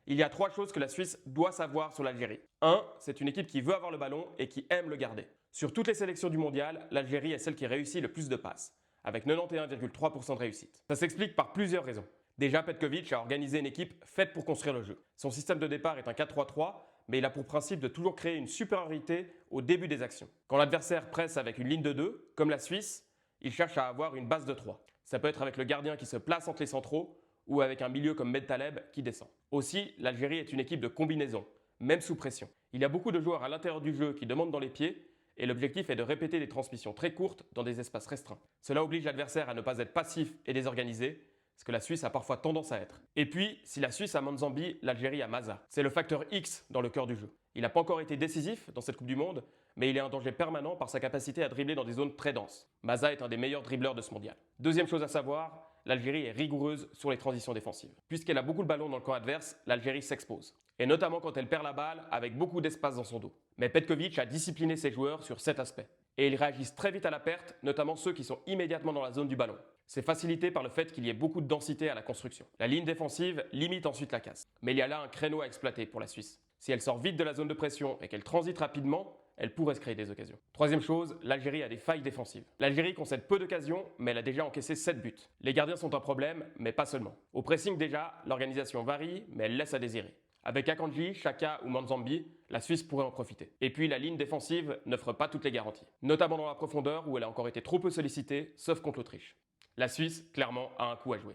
Il y a 3 choses que la Suisse doit savoir sur l'Algérie. 1. C'est une équipe qui veut avoir le ballon et qui aime le garder. Sur toutes les sélections du mondial, l'Algérie est celle qui réussit le plus de passes, avec 91,3% de réussite. Ça s'explique par plusieurs raisons. Déjà, Petkovic a organisé une équipe faite pour construire le jeu. Son système de départ est un 4-3-3, mais il a pour principe de toujours créer une supériorité au début des actions. Quand l'adversaire presse avec une ligne de 2, comme la Suisse, il cherche à avoir une base de 3. Ça peut être avec le gardien qui se place entre les centraux ou avec un milieu comme Bentaleb qui descend. Aussi, l'Algérie est une équipe de combinaison, même sous pression. Il y a beaucoup de joueurs à l'intérieur du jeu qui demandent dans les pieds et l'objectif est de répéter des transmissions très courtes dans des espaces restreints. Cela oblige l'adversaire à ne pas être passif et désorganisé, ce que la Suisse a parfois tendance à être. Et puis, si la Suisse a Manzambi, l'Algérie a Maza. C'est le facteur X dans le cœur du jeu. Il n'a pas encore été décisif dans cette Coupe du Monde, mais il est un danger permanent par sa capacité à dribbler dans des zones très denses. Maza est un des meilleurs dribbleurs de ce mondial. Deuxième chose à savoir, l'Algérie est rigoureuse sur les transitions défensives. Puisqu'elle a beaucoup de ballons dans le camp adverse, l'Algérie s'expose. Et notamment quand elle perd la balle avec beaucoup d'espace dans son dos. Mais Petkovic a discipliné ses joueurs sur cet aspect. Et ils réagissent très vite à la perte, notamment ceux qui sont immédiatement dans la zone du ballon. C'est facilité par le fait qu'il y ait beaucoup de densité à la construction. La ligne défensive limite ensuite la casse. Mais il y a là un créneau à exploiter pour la Suisse. Si elle sort vite de la zone de pression et qu'elle transite rapidement, elle pourrait se créer des occasions. Troisième chose, l'Algérie a des failles défensives. L'Algérie concède peu d'occasions, mais elle a déjà encaissé 7 buts. Les gardiens sont un problème, mais pas seulement. Au pressing déjà, l'organisation varie, mais elle laisse à désirer. Avec Akanji, Xhaka ou Manzambi, la Suisse pourrait en profiter. Et puis la ligne défensive n'offre pas toutes les garanties, notamment dans la profondeur où elle a encore été trop peu sollicitée, sauf contre l'Autriche. La Suisse, clairement, a un coup à jouer.